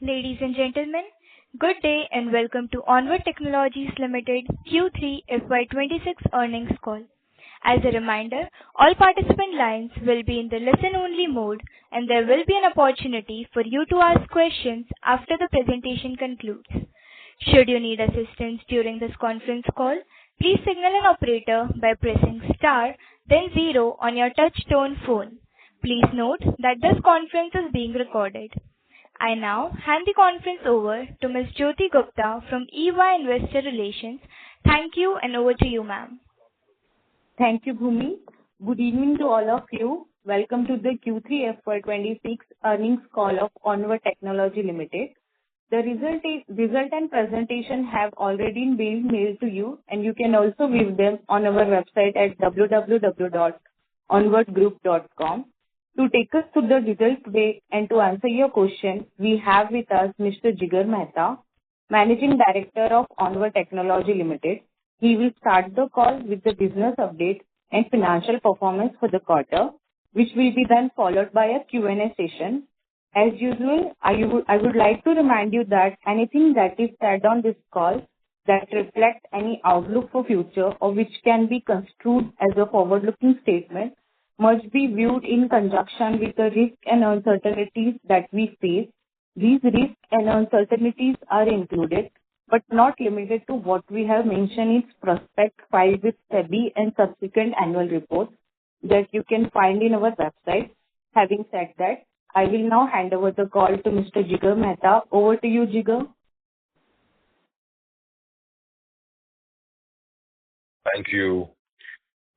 Ladies and gentlemen, good day and welcome to Onward Technologies Limited Q3 FY26 earnings call. As a reminder, all participant lines will be in the listen-only mode, and there will be an opportunity for you to ask questions after the presentation concludes. Should you need assistance during this conference call, please signal an operator by pressing star, then zero on your touch-tone phone. Please note that this conference is being recorded. I now hand the conference over to Ms. Jyoti Gupta from EY Investor Relations. Thank you, and over to you, ma'am. Thank you, Bhumi. Good evening to all of you. Welcome to the Q3 FY26 earnings call of Onward Technologies Limited. The result and presentation have already been mailed to you, and you can also view them on our website at www.onwardgroup.com. To take us through the results today and to answer your question, we have with us Mr. Jigar Mehta, Managing Director of Onward Technologies Limited. He will start the call with the business update and financial performance for the quarter, which will be then followed by a Q&A session. As usual, I would like to remind you that anything that is said on this call that reflects any outlook for future or which can be construed as a forward-looking statement must be viewed in conjunction with the risks and uncertainties that we face. These risks and uncertainties are included, but not limited to what we have mentioned in prospect filed with SEBI and subsequent annual reports that you can find in our website. Having said that, I will now hand over the call to Mr. Jigar Mehta. Over to you, Jigar. Thank you.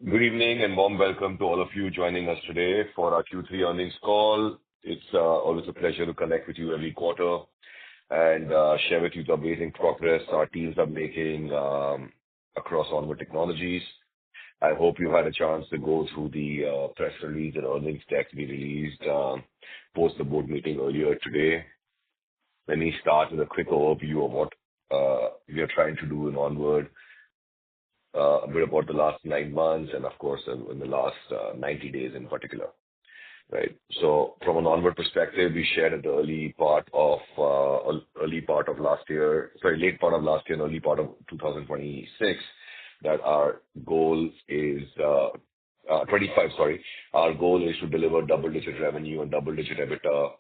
Good evening and warm welcome to all of you joining us today for our Q3 earnings call. It's always a pleasure to connect with you every quarter and share with you the amazing progress our teams are making across Onward Technologies. I hope you had a chance to go through the press release and earnings deck we released post the board meeting earlier today. Let me start with a quick overview of what we are trying to do in Onward. A bit about the last 9 months and, of course, in the last 90 days in particular. Right. So, from an Onward perspective, we shared at the late part of last year and early part of 2026 that our goal is 25. Sorry, our goal is to deliver double-digit revenue and double-digit EBITDA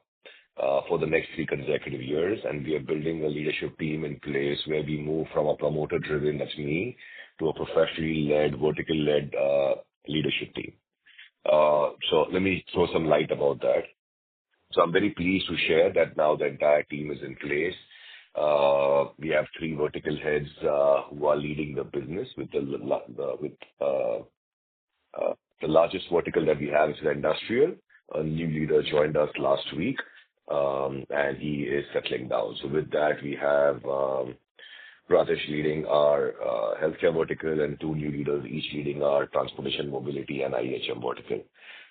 for the next 3 consecutive years, and we are building a leadership team in place where we move from a promoter-driven, that's me, to a professionally led, vertical-led leadership team. So let me throw some light about that. So I'm very pleased to share that now the entire team is in place. We have 3 vertical heads who are leading the business with the largest vertical that we have is the industrial. A new leader joined us last week, and he is settling down. So with that, we have Pradesh leading our healthcare vertical and 2 new leaders, each leading our transportation, mobility, and IHM vertical.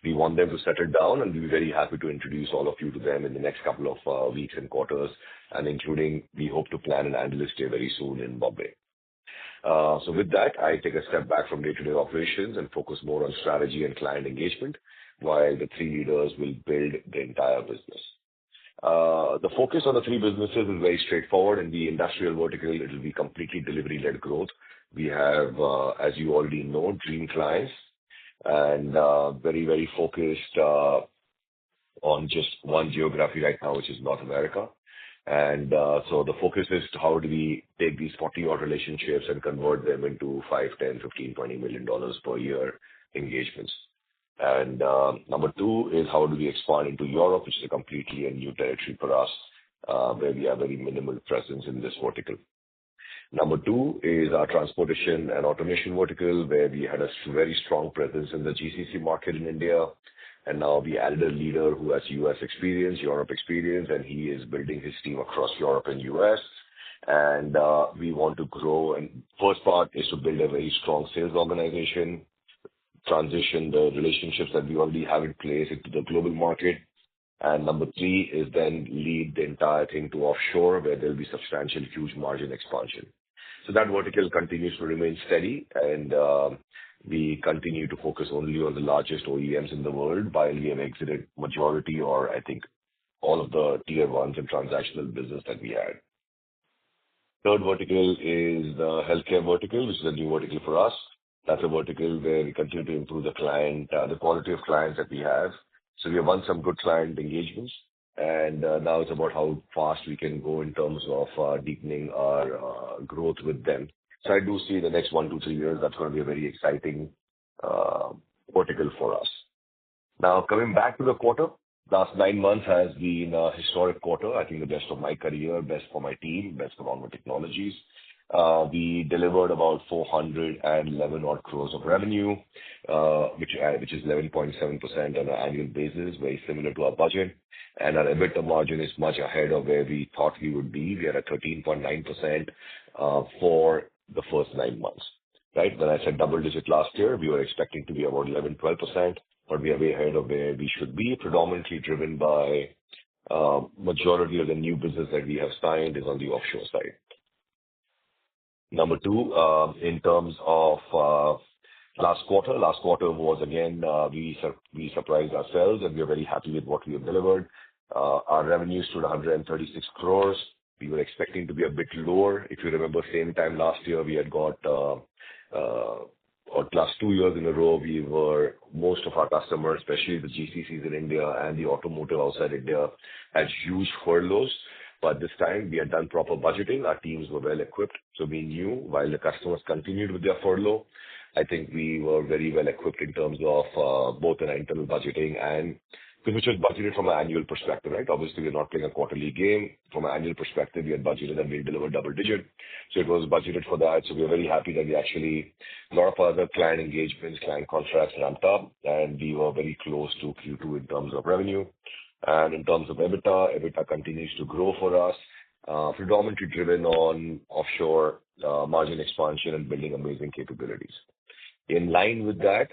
We want them to settle down, and we'll be very happy to introduce all of you to them in the next couple of weeks and quarters, and including we hope to plan an analyst day very soon in Bombay. So with that, I take a step back from day-to-day operations and focus more on strategy and client engagement, while the 3 leaders will build the entire business. The focus on the 3 businesses is very straightforward. In the industrial vertical, it will be completely delivery-led growth. We have, as you already know, dream clients and very, very focused on just one geography right now, which is North America. And so the focus is how do we take these 40-odd relationships and convert them into $5, $10, $15, $20 million per year engagements. And number 2 is how do we expand into Europe, which is a completely new territory for us, where we have very minimal presence in this vertical. Number 2 is our transportation and automation vertical, where we had a very strong presence in the GCC market in India. And now we added a leader who has US experience, Europe experience, and he is building his team across Europe and US. And we want to grow. And first part is to build a very strong sales organization, transition the relationships that we already have in place into the global market. And number 3 is then lead the entire thing to offshore, where there'll be substantial, huge margin expansion. So that vertical continues to remain steady, and we continue to focus only on the largest OEMs in the world, while we have exited majority, or I think all of the tier ones and transactional business that we had. Third vertical is the healthcare vertical, which is a new vertical for us. That's a vertical where we continue to improve the quality of clients that we have. So we have won some good client engagements, and now it's about how fast we can go in terms of deepening our growth with them. So I do see the next 1 to 3 years, that's going to be a very exciting vertical for us. Now, coming back to the quarter, last 9 months has been a historic quarter. I think the best of my career, best for my team, best for Onward Technologies. We delivered about 411 odd crores of revenue, which is 11.7% on an annual basis, very similar to our budget. And our EBITDA margin is much ahead of where we thought we would be. We are at 13.9% for the first 9 months, right? When I said double digit last year, we were expecting to be about 11-12%, but we are way ahead of where we should be, predominantly driven by majority of the new business that we have signed is on the offshore side. Number two, in terms of last quarter was again, we surprised ourselves, and we are very happy with what we have delivered. Our revenues stood 136 crores. We were expecting to be a bit lower. If you remember, same time last year, we had got, or last 2 years in a row, most of our customers, especially the GCCs in India and the automotive outside India, had huge furloughs. But this time we had done proper budgeting. Our teams were well equipped. So we knew while the customers continued with their furlough, I think we were very well equipped in terms of both an internal budgeting and which was budgeted from an annual perspective, right? Obviously, we're not playing a quarterly game. From an annual perspective, we had budgeted and we delivered double digit. So it was budgeted for that. So we are very happy that we actually, a lot of other client engagements, client contracts ramped up, and we were very close to Q2 in terms of revenue. And in terms of EBITDA continues to grow for us, predominantly driven on offshore margin expansion and building amazing capabilities. In line with that,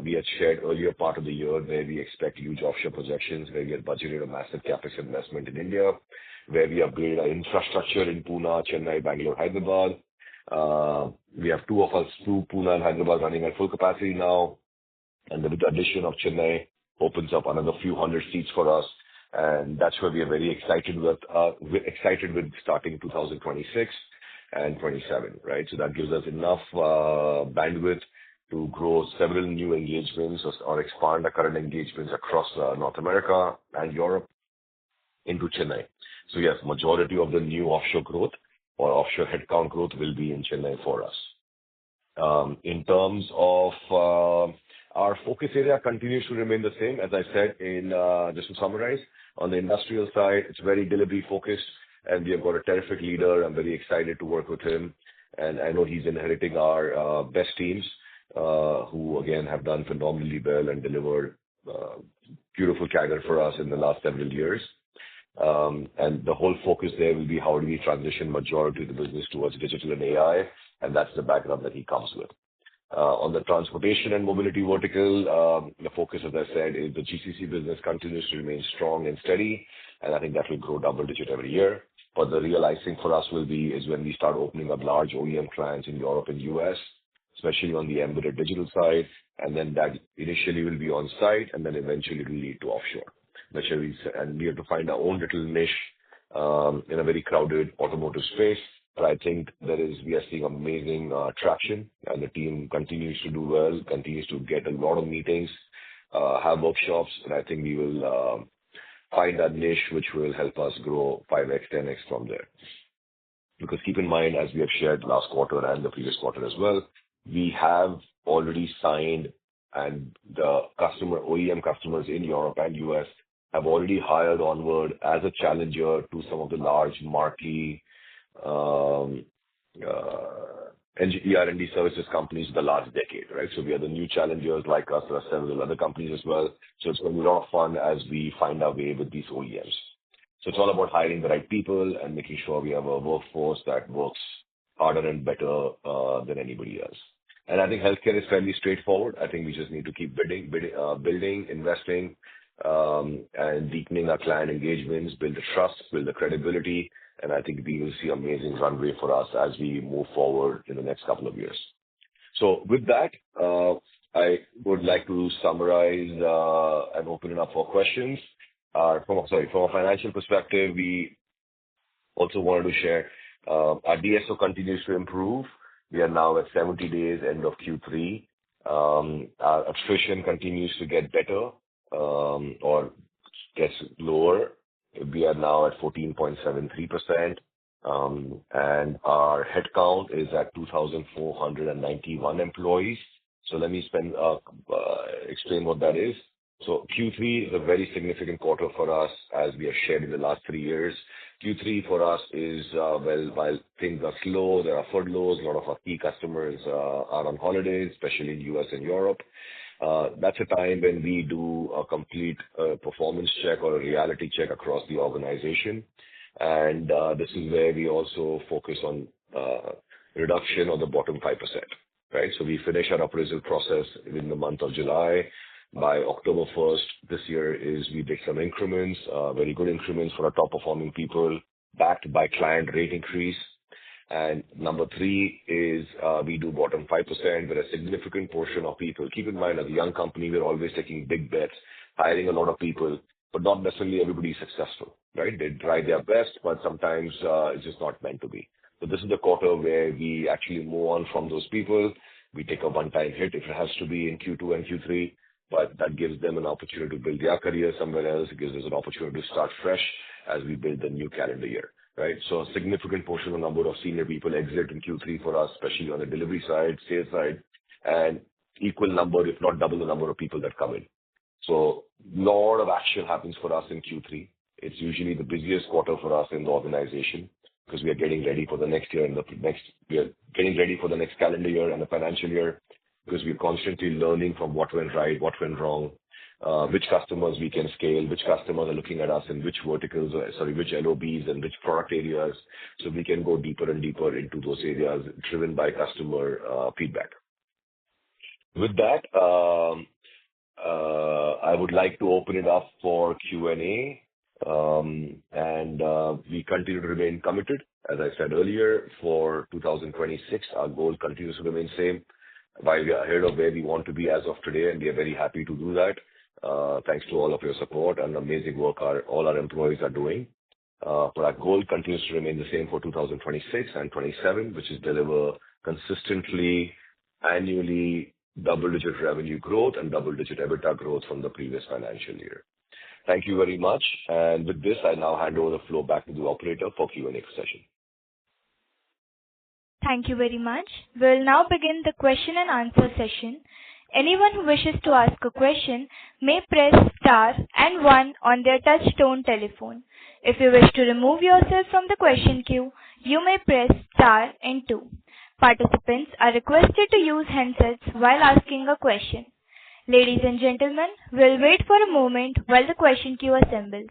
we had shared earlier part of the year where we expect huge offshore projections, where we had budgeted a massive CapEx investment in India, where we upgraded our infrastructure in Pune, Chennai, Bangalore, Hyderabad. We have two, Pune and Hyderabad, running at full capacity now. And with the addition of Chennai, opens up another few hundred seats for us. And that's where we are very excited with starting 2026 and 27, right? So that gives us enough bandwidth to grow several new engagements or expand our current engagements across North America and Europe into Chennai. So yes, majority of the new offshore growth or offshore headcount growth will be in Chennai for us. In terms of our focus area continues to remain the same. As I said, just to summarize, on the industrial side, it's very delivery focused, and we have got a terrific leader. I'm very excited to work with him, and I know he's inheriting our best teams, who again have done phenomenally well and delivered beautiful CAGR for us in the last several years. And the whole focus there will be how do we transition majority of the business towards digital and AI, and that's the background that he comes with. On the transportation and mobility vertical, the focus, as I said, is the GCC business continues to remain strong and steady, and I think that will grow double digit every year. But the real icing for us is when we start opening up large OEM clients in Europe and US, especially on the embedded digital side, and then that initially will be on site, and then eventually it will lead to offshore. And we have to find our own little niche in a very crowded automotive space. But I think we are seeing amazing traction, and the team continues to do well, continues to get a lot of meetings, have workshops, and I think we will find that niche which will help us grow 5x, 10x from there. Because keep in mind, as we have shared last quarter and the previous quarter as well, we have already signed, and the OEM customers in Europe and US have already hired Onward as a challenger to some of the large marquee ER&D services companies of the last decade, right? So we are the new challengers like us. There are several other companies as well. So it's going to be a lot of fun as we find our way with these OEMs. So it's all about hiring the right people and making sure we have a workforce that works harder and better than anybody else. And I think healthcare is fairly straightforward. I think we just need to keep building, investing, and deepening our client engagements, build the trust, build the credibility, and I think we will see amazing runway for us as we move forward in the next couple of years. So with that, I would like to summarize and open it up for questions. from a financial perspective, we also wanted to share our DSO continues to improve. We are now at 70 days end of Q3. Our attrition continues to get better or gets lower. We are now at 14.73%, and our headcount is at 2,491 employees. So let me explain what that is. So Q3 is a very significant quarter for us, as we have shared in the last 3 years. Q3 for us is, while things are slow, there are furloughs, a lot of our key customers are on holidays, especially in U.S. and Europe. That's a time when we do a complete performance check or a reality check across the organization. And this is where we also focus on reduction of the bottom 5%, right? So we finish our appraisal process in the month of July. By October 1st this year we did some increments, very good increments for our top performing people, backed by client rate increase. And number 3 is we do bottom 5%, where a significant portion of people, keep in mind, as a young company, we're always taking big bets, hiring a lot of people, but not necessarily everybody is successful, right? They try their best, but sometimes it's just not meant to be. So this is the quarter where we actually move on from those people. We take a one-time hit if it has to be in Q2 and Q3, but that gives them an opportunity to build their career somewhere else. It gives us an opportunity to start fresh as we build the new calendar year, right? So a significant portion of number of senior people exit in Q3 for us, especially on the delivery side, sales side, and equal number, if not double the number of people that come in. So a lot of action happens for us in Q3. It's usually the busiest quarter for us in the organization because we are getting ready for the next year we are getting ready for the next calendar year and the financial year, because we're constantly learning from what went right, what went wrong, which customers we can scale, which customers are looking at us in which verticals, which LOBs and which product areas, so we can go deeper and deeper into those areas driven by customer feedback. With that, I would like to open it up for Q&A, and we continue to remain committed. As I said earlier, for 2026, our goal continues to remain same. While we are ahead of where we want to be as of today, and we are very happy to do that, thanks to all of your support and the amazing work all our employees are doing. But our goal continues to remain the same for 2026 and 27, which is deliver consistently, annually, double-digit revenue growth and double-digit EBITDA growth from the previous financial year. Thank you very much. And with this, I now hand over the floor back to the operator for Q&A session. Thank you very much. We'll now begin the question and answer session. Anyone who wishes to ask a question may press star and 1 on their touch-tone telephone. If you wish to remove yourself from the question queue, you may press star and 2. Participants are requested to use handsets while asking a question. Ladies and gentlemen, we'll wait for a moment while the question queue assembles.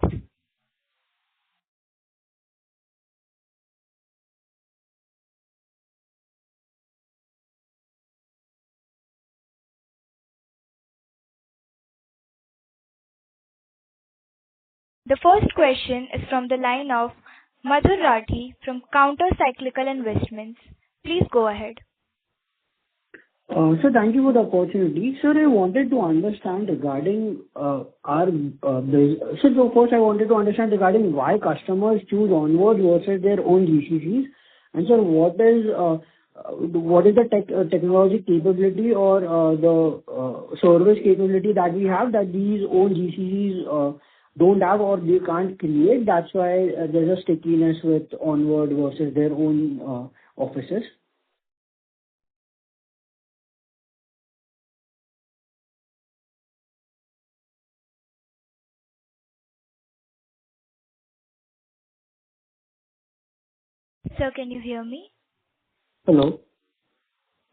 The first question is from the line of Madhur Rathi from Counter Cyclical Investments. Please go ahead. Sir, thank you for the opportunity. Sir, I wanted to understand regarding so first I wanted to understand regarding why customers choose Onward versus their own GCCs. And sir, what is the technology capability or the service capability that we have that these own GCCs don't have or they can't create? That's why there's a stickiness with Onward versus their own offices. Sir, can you hear me? Hello?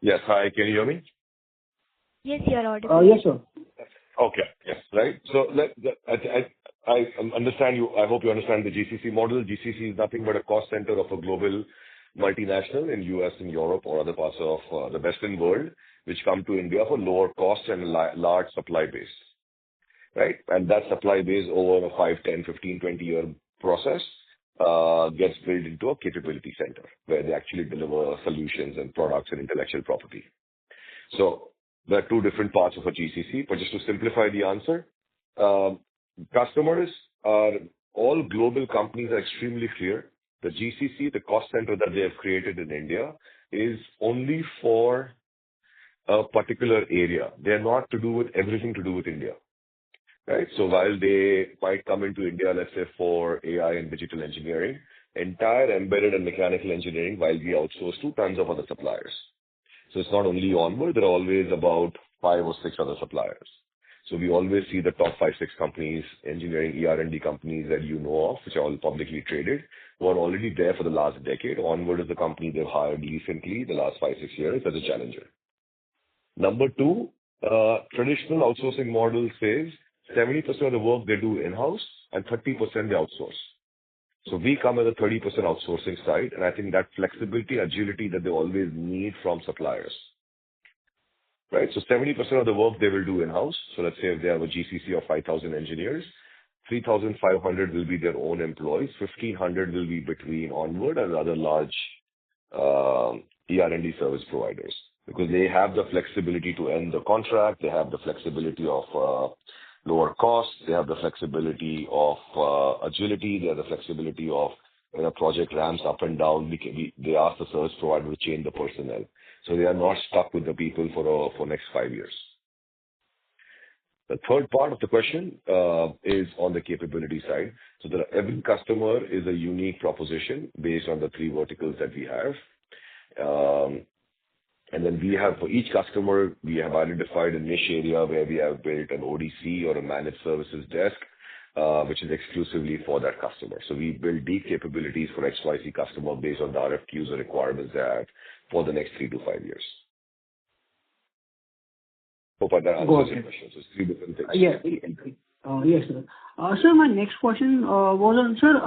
Yes. Hi. Can you hear me? Yes, you're audible. Yes, sir. Okay. Yes. Right. So I understand you. I hope you understand the GCC model. GCC is nothing but a cost center of a global multinational in US and Europe or other parts of the Western world, which come to India for lower cost and large supply base, right? And that supply base over a 5, 10, 15, 20-year process gets built into a capability center where they actually deliver solutions and products and intellectual property. So there are two different parts of a GCC, but just to simplify the answer, customers all global companies are extremely clear. The GCC, the cost center that they have created in India, is only for a particular area. They're not to do with everything to do with India, right? So while they might come into India, let's say, for AI and digital engineering, entire embedded and mechanical engineering, while we outsource to tons of other suppliers. So it's not only Onward, there are always about 5 or 6 other suppliers. So we always see the top 5, 6 companies, engineering ER&D companies that you know of, which are all publicly traded, who are already there for the last decade. Onward is the company they've hired recently, the last 5, 6 years, as a challenger. Number 2, traditional outsourcing model says 70% of the work they do in-house and 30% they outsource. So we come as a 30% outsourcing side, and I think that flexibility, agility that they always need from suppliers. Right? So 70% of the work they will do in-house. So let's say if they have a GCC of 5,000 engineers, 3,500 will be their own employees, 1,500 will be between Onward and other large ER&D service providers, because they have the flexibility to end the contract, they have the flexibility of lower costs, they have the flexibility of agility, they have the flexibility of when a project ramps up and down, they ask the service provider to change the personnel. So they are not stuck with the people for next 5 years. The third part of the question is on the capability side. So every customer is a unique proposition based on the 3 verticals that we have. And then we have, for each customer, we have identified a niche area where we have built an ODC or a managed services desk, which is exclusively for that customer. So we build deep capabilities for XYZ customer based on the RFQs or requirements they have for the next 3 to 5 years. Hope that answers your question. So it's 3 different things. Yes, sir. Sir, my next question was on, sir,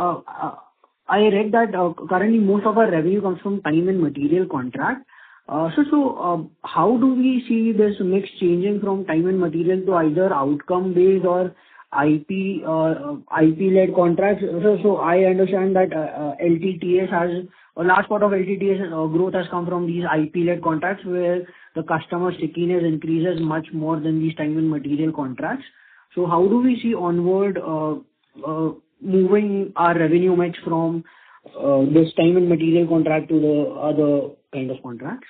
I read that currently most of our revenue comes from time and material contract. So how do we see this mix changing from time and material to either outcome-based or IP-led contracts? So I understand that LTTS has a large part of LTTS growth has come from these IP-led contracts, where the customer stickiness increases much more than these time and material contracts. So how do we see Onward moving our revenue mix from this time and material contract to the other kind of contracts?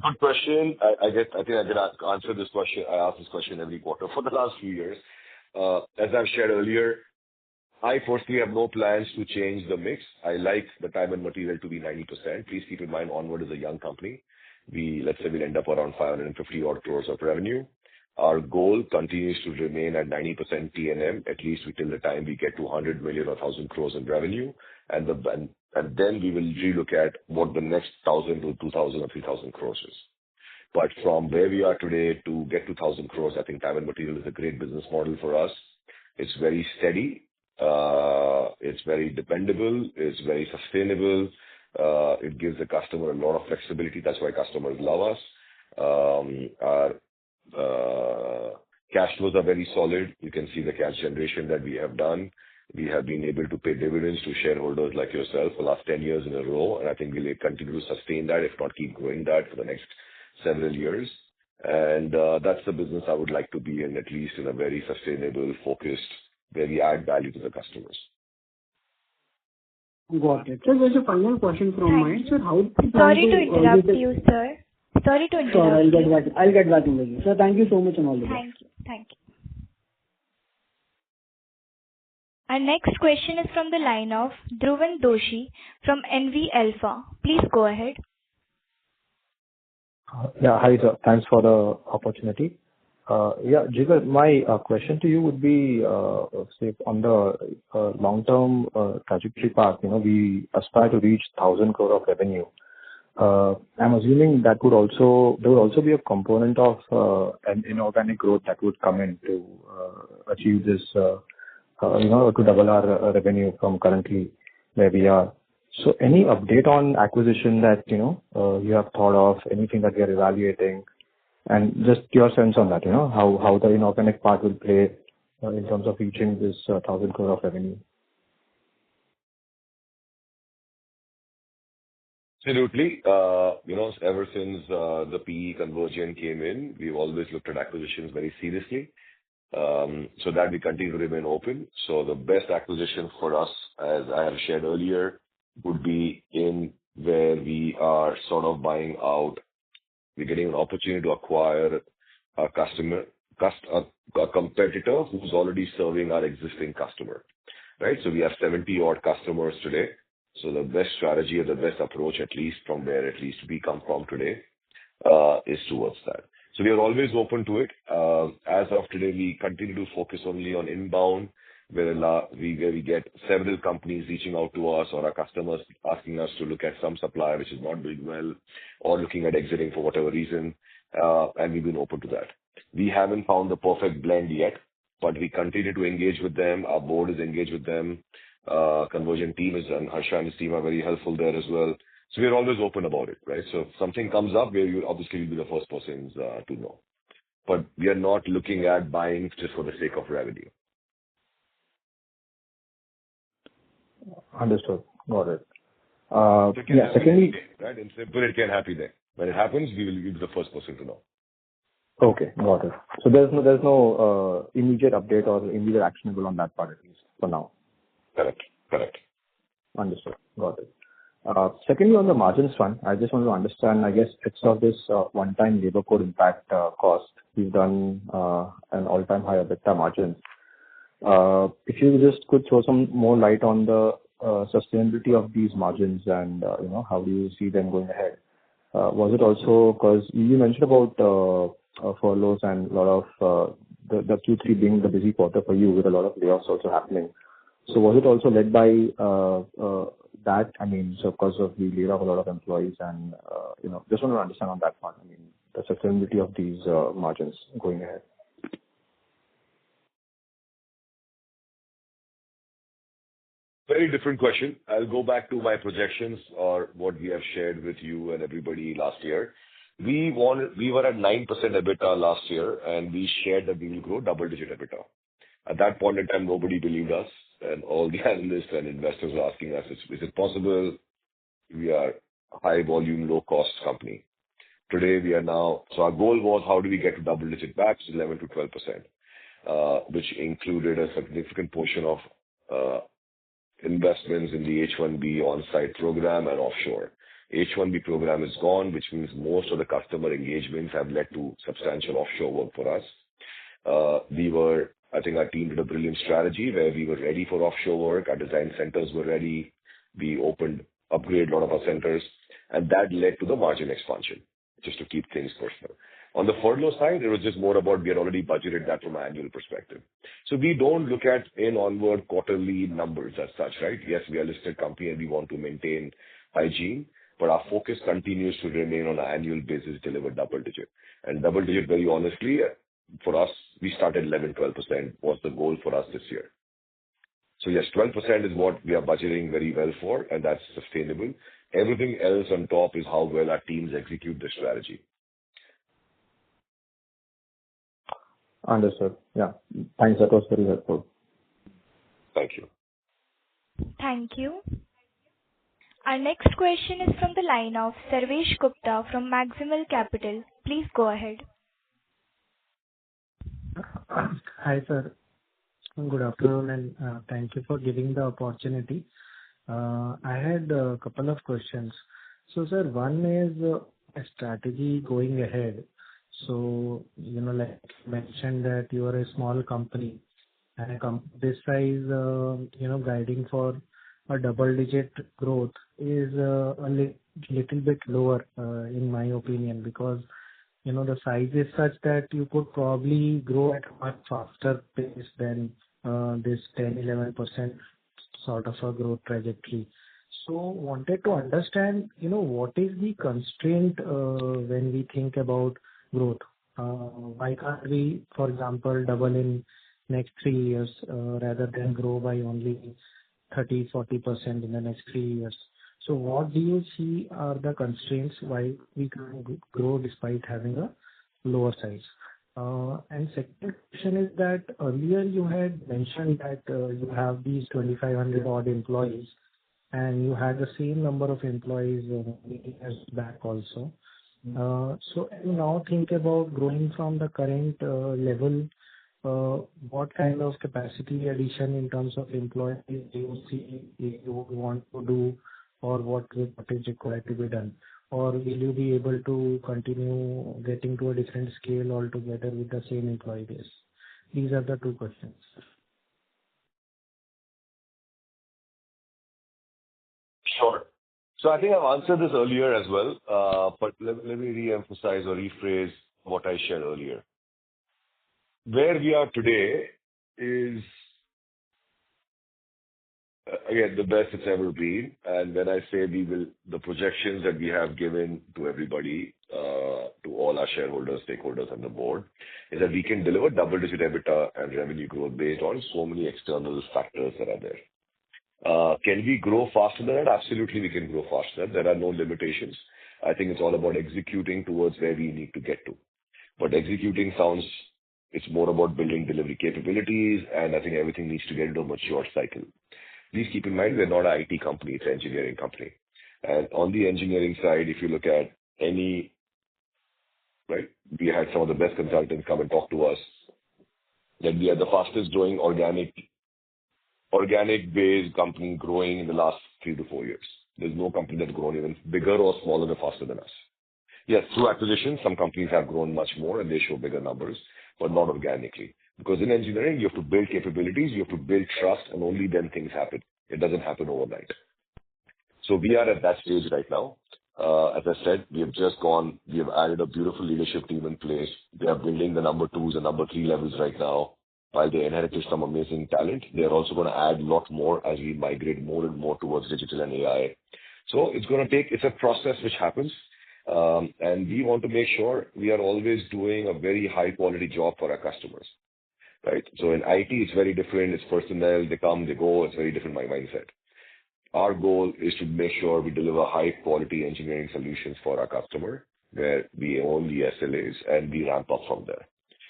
Good question. I think I can answer this question. I ask this question every quarter for the last few years. As I've shared earlier, I personally have no plans to change the mix. I like the time and material to be 90%. Please keep in mind, Onward is a young company. Let's say we'll end up around 550 odd crores of revenue. Our goal continues to remain at 90% T&M, at least until the time we get to 100 million or 1,000 crores in revenue. And then we will relook at what the next 1,000 to 2,000 or 3,000 crores is. But from where we are today to get to 1,000 crores, I think time and material is a great business model for us. It's very steady. It's very dependable. It's very sustainable. It gives the customer a lot of flexibility. That's why customers love us. Our cash flows are very solid. You can see the cash generation that we have done. We have been able to pay dividends to shareholders like yourself for the last 10 years in a row, and I think we'll continue to sustain that, if not keep growing that for the next several years. And that's the business I would like to be in, at least in a very sustainable, focused, where we add value to the customers. Got it. So there's a final question from mine. Sir, how do you Sorry to interrupt you, sir. Sorry to interrupt you. Sure, I'll get back in with you. So thank you so much and all the best. Thank you. Our next question is from the line of Dhruvan Doshi from NV Alpha. Please go ahead. Yeah, hi sir. Thanks for the opportunity. Jigar, my question to you would be, say, on the long-term trajectory path, we aspire to reach 1,000 crore of revenue. I'm assuming there would also be a component of an inorganic growth that would come in to achieve this, to double our revenue from currently where we are. So any update on acquisition that, you have thought of, anything that we are evaluating, and just your sense on that, how the inorganic part will play in terms of reaching this 1,000 crore of revenue? Absolutely. Ever since the PE conversion came in, we've always looked at acquisitions very seriously. so that we continue to remain open. So the best acquisition for us, as I have shared earlier, would be in where we are sort of buying out. We're getting an opportunity to acquire a a competitor who's already serving our existing customer, right? So we have 70-odd customers today. So the best strategy or the best approach, at least from where at least we come from today, is towards that. So we are always open to it. As of today, we continue to focus only on inbound, where we get several companies reaching out to us or our customers asking us to look at some supplier which is not doing well or looking at exiting for whatever reason, and we've been open to that. We haven't found the perfect blend yet, but we continue to engage with them. Our board is engaged with them. Conversion team and Harsha and his team are very helpful there as well. So we're always open about it, right? So if something comes up where you obviously will be the first persons to know. But we are not looking at buying just for the sake of revenue. Understood. Got it. So it can Yeah, happen secondly, any day, right? In simple, it can happen there. When it happens, we will be the first person to know. okay, got it. So there's no immediate update or immediate actionable on that part, at least for now. Correct. Correct. Understood. Got it. Secondly, on the margins front, I just want to understand, I guess, except this one-time labor code impact cost, we've done an all-time high EBITDA margins. If you just could throw some more light on the sustainability of these margins and, how do you see them going ahead? Was it also because you mentioned about furloughs and a lot of the Q3 being the busy quarter for you with a lot of layoffs also happening. So was it also led by that? I mean, so because of we laid off a lot of employees and, just want to understand on that part, I mean, the sustainability of these margins going ahead. Very different question. I'll go back to my projections or what we have shared with you and everybody last year. We were at 9% EBITDA last year, and we shared that we will grow double-digit EBITDA. At that point in time, nobody believed us, and all the analysts and investors were asking us, is it possible? We are a high volume, low cost company. Today, we are now. So our goal was, how do we get to double-digit back to 11 to 12%, which included a significant portion of investments in the H-1B on-site program and offshore. H-1B program is gone, which means most of the customer engagements have led to substantial offshore work for us. I think our team did a brilliant strategy where we were ready for offshore work. Our design centers were ready. We upgraded a lot of our centers, and that led to the margin expansion, just to keep things personal. On the furlough side, it was just more about we had already budgeted that from an annual perspective. So we don't look at onward quarterly numbers as such, right? Yes, we are a listed company and we want to maintain hygiene, but our focus continues to remain on an annual basis, deliver double digit. And double digit, very honestly, for us, we started 11, 12% was the goal for us this year. So yes, 12% is what we are budgeting very well for, and that's sustainable. Everything else on top is how well our teams execute the strategy. Understood. Yeah. Thanks. That was very helpful. Thank you. Thank you. Our next question is from the line of Sarvesh Gupta from Maximal Capital. Please go ahead. Hi, sir. Good afternoon, and thank you for giving the opportunity. I had a couple of questions. So, sir, one is a strategy going ahead. So, like you mentioned that you are a small company and this size, guiding for a double-digit growth is a little bit lower, in my opinion, because, the size is such that you could probably grow at a much faster pace than this 10-11% sort of a growth trajectory. So wanted to understand, what is the constraint when we think about growth? Why can't we, for example, double in next 3 years rather than grow by only 30-40% in the next 3 years? So what do you see are the constraints why we can't grow despite having a lower size? And second question is that earlier you had mentioned that you have these 2,500 odd employees and you had the same number of employees years back also. So you now think about growing from the current level what kind of capacity addition in terms of employees do you see you would want to do, or what is required to be done? Or will you be able to continue getting to a different scale altogether with the same employee base? These are the two questions. Sure. So I think I've answered this earlier as well, but let me re-emphasize or rephrase what I shared earlier. Where we are today is, again, the best it's ever been. And when I say the projections that we have given to everybody, to all our shareholders, stakeholders, and the board, is that we can deliver double-digit EBITDA and revenue growth based on so many external factors that are there. Can we grow faster than that? Absolutely, we can grow faster. There are no limitations. I think it's all about executing towards where we need to get to. But executing sounds, it's more about building delivery capabilities, and I think everything needs to get into a mature cycle. Please keep in mind, we're not an IT company, it's an engineering company. And on the engineering side, if you look at right, we had some of the best consultants come and talk to us, that we are the fastest growing organic-based company growing in the last 3 to 4 years. There's no company that's grown even bigger or smaller or faster than us. Yes, through acquisition, some companies have grown much more and they show bigger numbers, but not organically. Because in engineering, you have to build capabilities, you have to build trust, and only then things happen. It doesn't happen overnight. So we are at that stage right now. As I said, we have added a beautiful leadership team in place. They are building the number 2s and number 3 levels right now. While they inherited some amazing talent, they are also going to add a lot more as we migrate more and more towards digital and AI. So it's a process which happens. And we want to make sure we are always doing a very high quality job for our customers, right? So in IT, it's very different. It's personnel. They come, they go. It's very different mindset. Our goal is to make sure we deliver high quality engineering solutions for our customer, where we own the SLAs and we ramp up from there.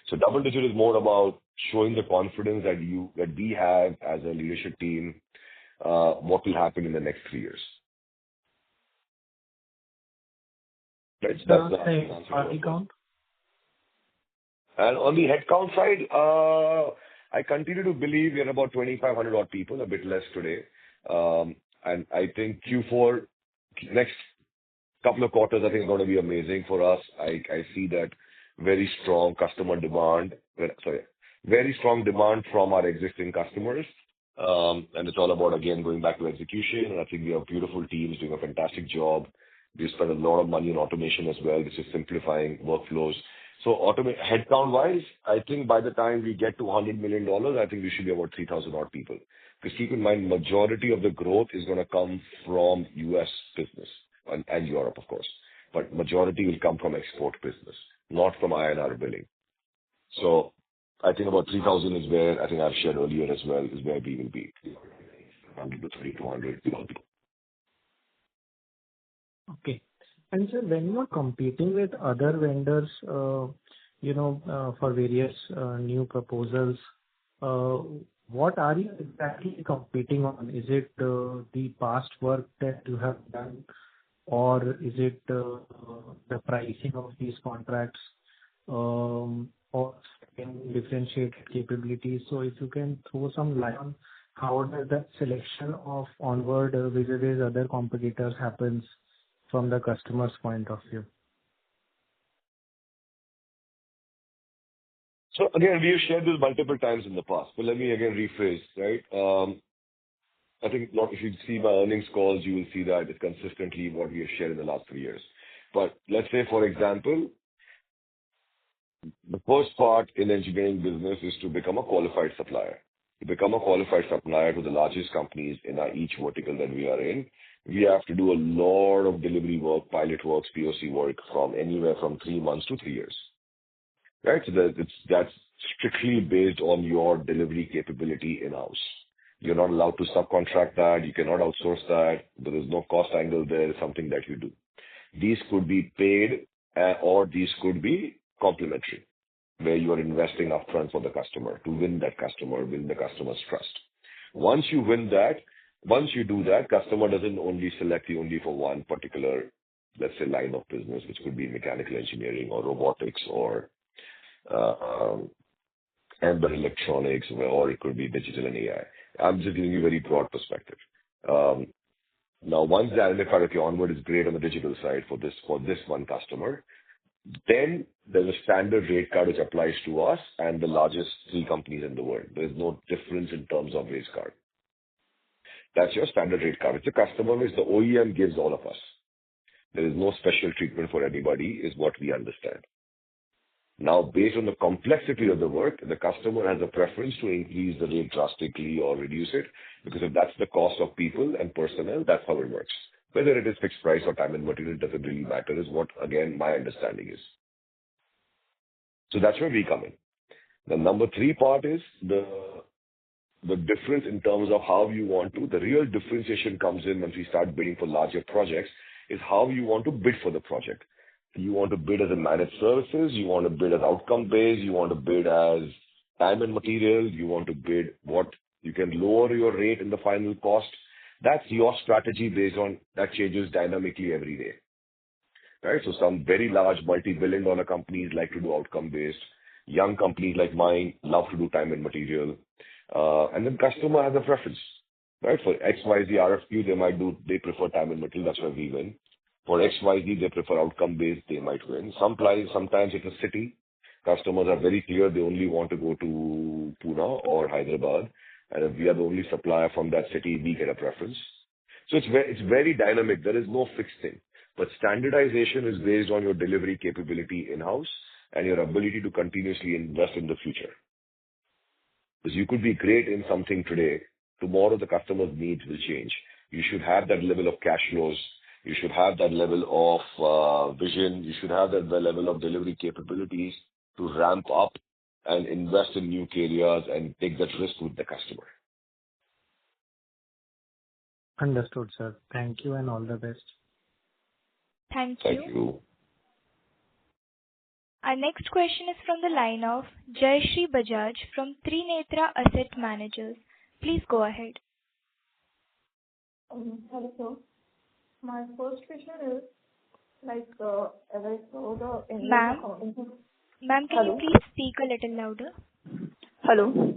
So double digit is more about showing the confidence that we have as a leadership team, what will happen in the next 3 years. Right? That's the answer. Count? And on the headcount side, I continue to believe we are about 2,500 odd people, a bit less today. And I think Q4, next couple of quarters, I think is going to be amazing for us. I see that very strong very strong demand from our existing customers. And it's all about, again, going back to execution. And I think we have beautiful teams doing a fantastic job. We spend a lot of money on automation as well, which is simplifying workflows. So headcount-wise, I think by the time we get to $100 million, I think we should be about 3,000 odd people. Because keep in mind, majority of the growth is going to come from US business and Europe, of course. But majority will come from export business, not from INR billing. So I think about 3,000 is where I think I've shared earlier as well, is where we will be. 100 to 3,200 people. Okay. And sir, when you are competing with other vendors, for various new proposals, what are you exactly competing on? Is it the past work that you have done, or is it the pricing of these contracts, or differentiated capabilities? So if you can throw some light on how does that selection of Onward vis-a-vis other competitors happens from the customer's point of view? So again, we have shared this multiple times in the past, but let me again rephrase, right? I think if you see my earnings calls, you will see that it's consistently what we have shared in the last 3 years. But let's say, for example, the first part in engineering business is to become a qualified supplier. To become a qualified supplier to the largest companies in each vertical that we are in, we have to do a lot of delivery work, pilot works, POC work from anywhere from 3 months to 3 years. Right? So that's strictly based on your delivery capability in-house. You're not allowed to subcontract that. You cannot outsource that. There is no cost angle there. It's something that you do. These could be paid or these could be complementary, where you are investing upfront for the customer to win that customer, win the customer's trust. Once you do that, customer doesn't only select you only for one particular, let's say, line of business, which could be mechanical engineering or robotics or embedded electronics, or it could be digital and AI. I'm just giving you a very broad perspective. Now, once they identify, okay, Onward is great on the digital side for this one customer, then there's a standard rate card which applies to us and the largest 3 companies in the world. There's no difference in terms of rate card. That's your standard rate card. It's a customer which the OEM gives all of us. There is no special treatment for anybody, is what we understand. Now, based on the complexity of the work, the customer has a preference to increase the rate drastically or reduce it, because if that's the cost of people and personnel, that's how it works. Whether it is fixed price or time and material doesn't really matter, is what, again, my understanding is. So that's where we come in. The number 3 part is the difference in terms of how you want to. The real differentiation comes in once we start bidding for larger projects, is how you want to bid for the project. You want to bid as a managed services, you want to bid as outcome-based, you want to bid as time and material, you want to bid what you can lower your rate in the final cost. That's your strategy based on that changes dynamically every day. Right? So some very large multi-billion dollar companies like to do outcome-based. Young companies like mine love to do time and material. And then customer has a preference. Right? For XYZ RFQ, they prefer time and material. That's where we win. For XYZ, they prefer outcome-based, they might win. Sometimes it's a city. Customers are very clear they only want to go to Pune or Hyderabad. And if we are the only supplier from that city, we get a preference. So it's very dynamic. There is no fixed thing. But standardization is based on your delivery capability in-house and your ability to continuously invest in the future. Because you could be great in something today. Tomorrow, the customer's needs will change. You should have that level of cash flows. You should have that level of vision. You should have that level of delivery capabilities to ramp up and invest in new areas and take that risk with the customer. Understood, sir. Thank you and all the best. Thank Thank you. you. Our next question is from the line of Jayashree Bajaj from Trinetra Asset Managers. Please go ahead. Hello, sir. My first question is, as I saw the Indian Ma'am? accounting. Ma'am, can Hello? you please speak a little louder? Hello.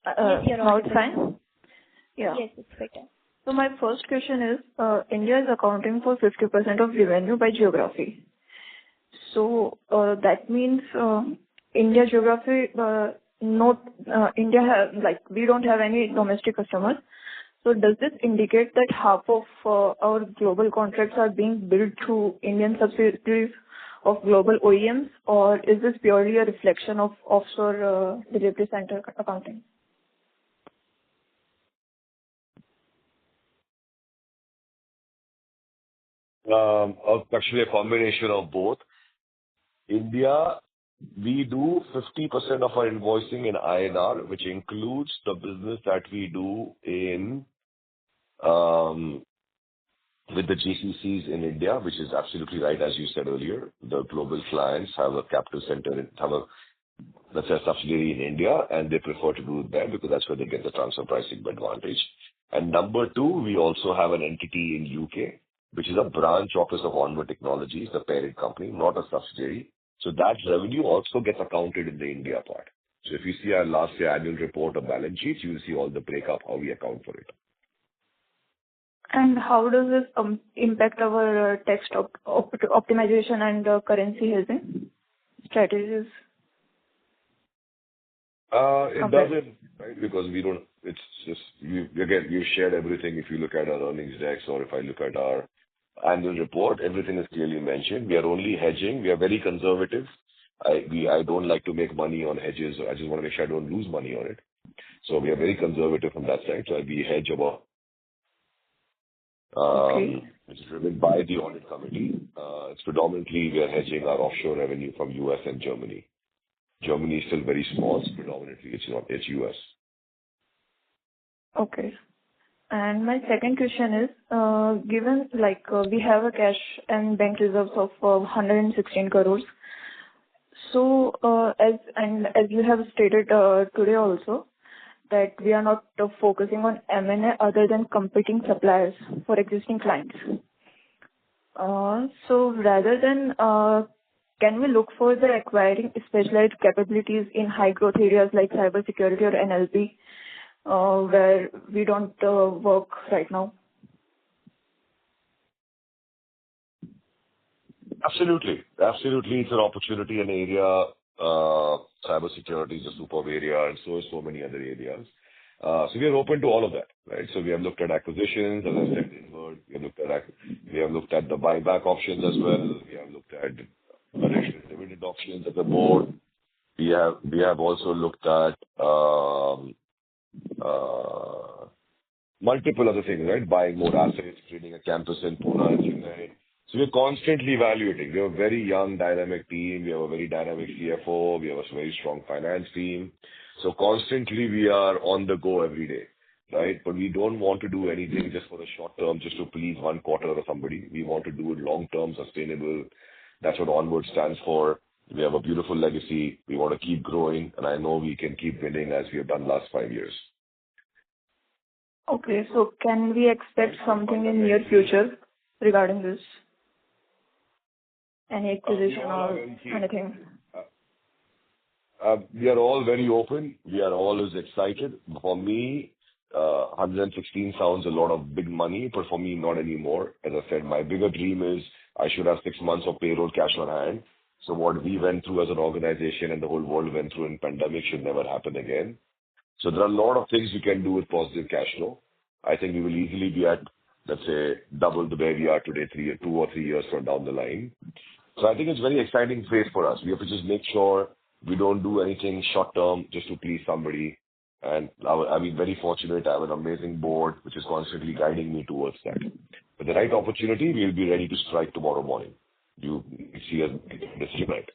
Yes, you're Now it's audible. fine? Yeah. Yes, it's better. So my first question is, India is accounting for 50% of revenue by geography. So that means India geography, India we don't have any domestic customers. So does this indicate that half of our global contracts are being billed through Indian subsidiaries of global OEMs, or is this purely a reflection of offshore delivery center accounting? Actually, a combination of both. India, we do 50% of our invoicing in INR, which includes the business that we do in with the GCCs in India, which is absolutely right, as you said earlier. The global clients have a capital center, let's say, a subsidiary in India, and they prefer to do it there because that's where they get the transfer pricing advantage. And number 2, we also have an entity in UK, which is a branch office of Onward Technologies, the parent company, not a subsidiary. So that revenue also gets accounted in the India part. So if you see our last year annual report or balance sheets, you will see all the breakup, how we account for it. And how does this impact our tax optimization and currency hedging strategies? It doesn't, right? Because we don't, it's just, we've shared everything. If you look at our earnings decks or if I look at our annual report, everything is clearly mentioned. We are only hedging. We are very conservative. I don't like to make money on hedges. I just want to make sure I don't lose money on it. So we are very conservative from that side. So we hedge about, which is driven by the audit committee. It's predominantly we are hedging our offshore revenue from US and Germany. Germany is still very small, so predominantly it's US. Okay. And my second question is, given we have a cash and bank reserves of 116 crores. So as you have stated today also, that we are not focusing on M&A other than competing suppliers for existing clients. So rather than can we look for the acquiring specialized capabilities in high growth areas like cybersecurity or NLP, where we don't work right now? Absolutely. Absolutely. It's an opportunity, an area. Cybersecurity is a superb area, and so is so many other areas. So we are open to all of that, right? So we have looked at acquisitions, as I said, we have looked at the buyback options as well. We have looked at additional dividend options at the board. We have also looked at multiple other things, right? Buying more assets, creating a campus in Pune and Chennai. So we're constantly evaluating. We have a very young, dynamic team. We have a very dynamic CFO. We have a very strong finance team. So constantly we are on the go every day, right? But we don't want to do anything just for the short term, just to please one quarter or somebody. We want to do it long-term, sustainable. That's what Onward stands for. We have a beautiful legacy. We want to keep growing, and I know we can keep winning as we have done last 5 years. Okay, so can we expect something in near future regarding this? Any acquisition or anything? We are all very open. We are always excited. For me, 116 sounds a lot of big money, but for me, not anymore. As I said, my bigger dream is I should have 6 months of payroll cash on hand. So what we went through as an organization and the whole world went through in pandemic should never happen again. So there are a lot of things we can do with positive cash flow. I think we will easily be at, let's say, double the way we are today, 2 or 3 years from down the line. So I think it's a very exciting phase for us. We have to just make sure we don't do anything short term just to please somebody. And I've been very fortunate. I have an amazing board which is constantly guiding me towards that. With the right opportunity, we'll be ready to strike tomorrow morning. You see us decision right.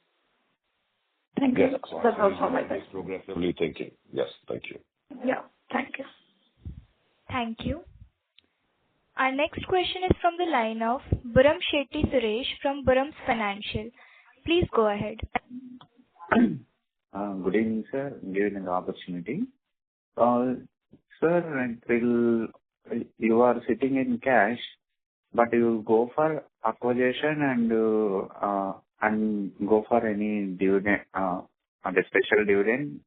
Thank you. Yes, That's all from my side. Progressively thinking. Yes, thank you. Yeah, thank you. Thank you. Our next question is from the line of Buram Shetty Suresh from Buram's Financial. Please go ahead. Good evening, sir. Given the opportunity. Sir, you are sitting in cash, but you go for acquisition and go for any dividend, the special dividend,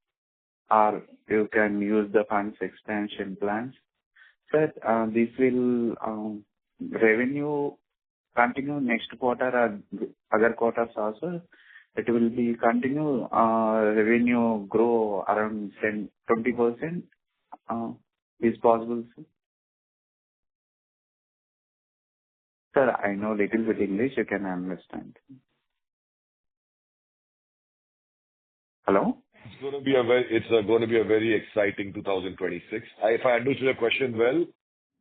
or you can use the funds expansion plans. Sir, this will revenue continue next quarter or other quarters also. It will be continue revenue grow around 20%. Is possible, sir? Sir, I know little bit English. You can understand. Hello. It's going to be a very exciting 2026. If I understood your question well,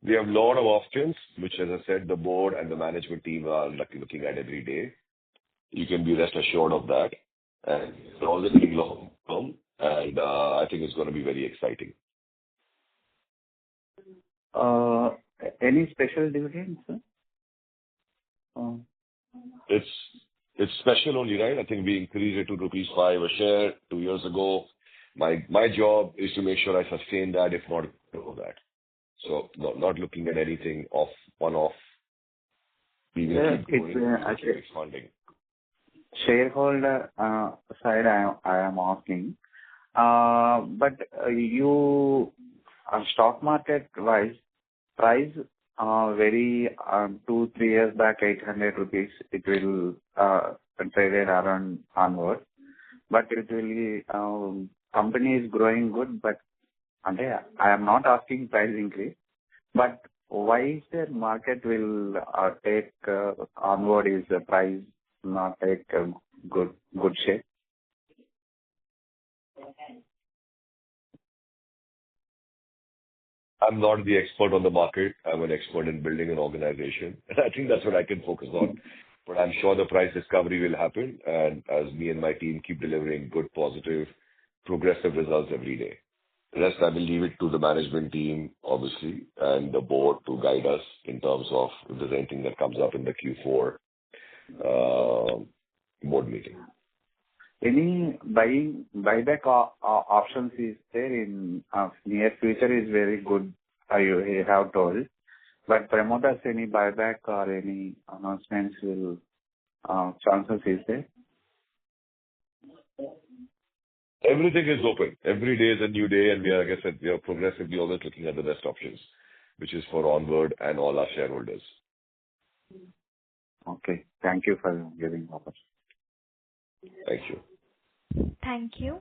we have a lot of options, which, as I said, the board and the management team are looking at every day. You can be rest assured of that. And it's all the thing long term, and I think it's going to be very exciting. Any special dividends, sir? It's special only, right? I think we increased it to rupees 5 a share 2 years ago. My job is to make sure I sustain that, if not grow that. So not looking at anything one-off. We will keep growing, keep expanding. Shareholder side, I am asking. But you, stock market wise, price very 2-3 years back, 800 rupees. It will traded around onward. But it will be company is growing good. But I am not asking price increase. But why is the market will take onward is the price not take good shape? I'm not the expert on the market. I'm an expert in building an organization. And I think that's what I can focus on. But I'm sure the price discovery will happen. And as me and my team keep delivering good, positive, progressive results every day. The rest, I will leave it to the management team, obviously, and the board to guide us in terms of if there's anything that comes up in the Q4 board meeting. Any buyback options is there in near future is very good, you have told. But promoters, any buyback or any announcements will chances is there? Everything is open. Every day is a new day, and we are, like I said, we are progressively always looking at the best options, which is for Onward and all our shareholders. Okay. Thank you for giving the opportunity. Thank you. Thank you.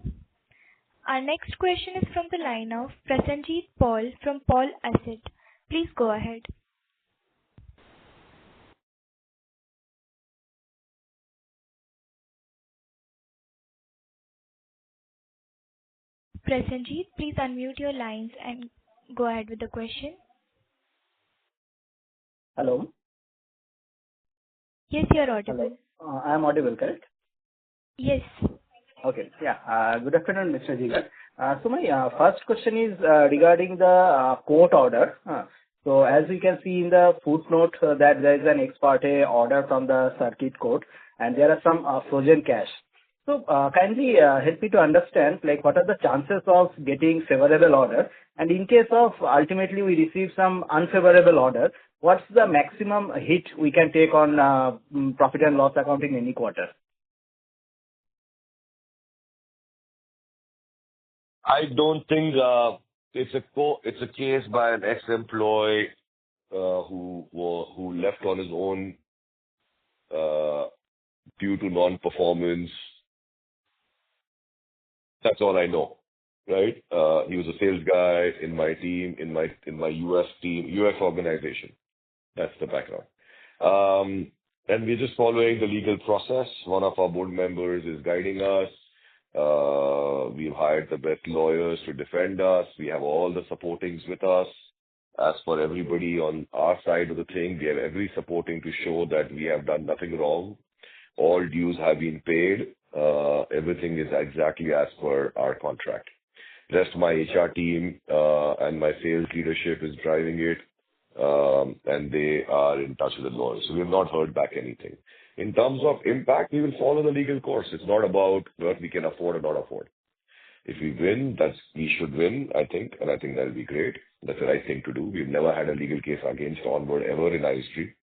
Our next question is from the line of Prasenjit Paul from Paul Asset. Please go ahead. Prasenjit, please unmute your lines and go ahead with the question. Hello. Yes, you're audible. I am audible, correct? Yes. Okay. Yeah. Good afternoon, Mr. Jigar. So my first question is regarding the court order. So as we can see in the footnote that there is an ex parte order from the circuit court, and there are some frozen cash. So kindly help me to understand, like, what are the chances of getting favorable order, and in case of ultimately we receive some unfavorable order, what's the maximum hit we can take on profit and loss account in any quarter? I don't think it's a case by an ex-employee who left on his own due to non-performance. That's all I know, right? He was a sales guy in my team, in my US organization. That's the background. And we're just following the legal process. One of our board members is guiding us. We've hired the best lawyers to defend us. We have all the supportings with us. As for everybody on our side of the thing, we have every supporting to show that we have done nothing wrong. All dues have been paid. Everything is exactly as per our contract. Rest my HR team and my sales leadership is driving it, and they are in touch with the lawyers. So we have not heard back anything. In terms of impact, we will follow the legal course. It's not about what we can afford or not afford. If we win, we should win, I think, and I think that will be great. That's the right thing to do. We've never had a legal case against Onward ever in our history.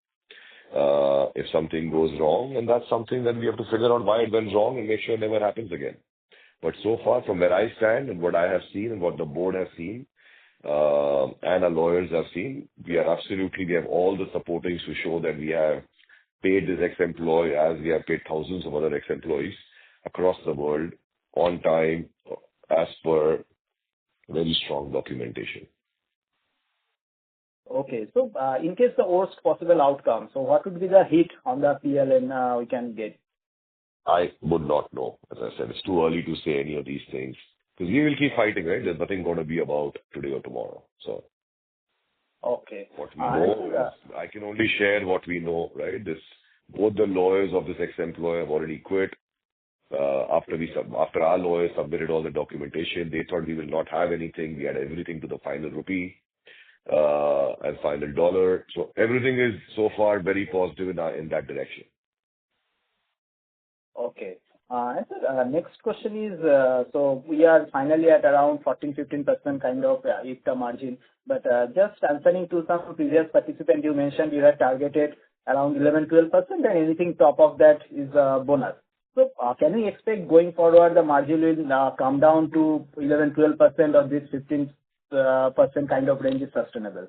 If something goes wrong, and that's something that we have to figure out why it went wrong and make sure it never happens again. But so far, from where I stand and what I have seen and what the board has seen, and our lawyers have seen, we have all the supportings to show that we have paid this ex-employee as we have paid thousands of other ex-employees across the world on time as per very strong documentation. Okay. So in case the worst possible outcome, so what would be the hit on the PLN we can get? I would not know. As I said, it's too early to say any of these things because we will keep fighting, right? There's nothing going to be about today or tomorrow. So, okay. What we know is, I can only share what we know, right? Both the lawyers of this ex-employee have already quit. After our lawyers submitted all the documentation, they thought we will not have anything. We had everything to the final rupee and final dollar. So everything is so far very positive in that direction. Okay. And sir, next question is, so we are finally at around 14-15% kind of EBITDA margin. But just answering to some previous participant, you mentioned you had targeted around 11-12%, and anything top of that is bonus. So can we expect going forward the margin will come down to 11-12%, or this 15% kind of range is sustainable?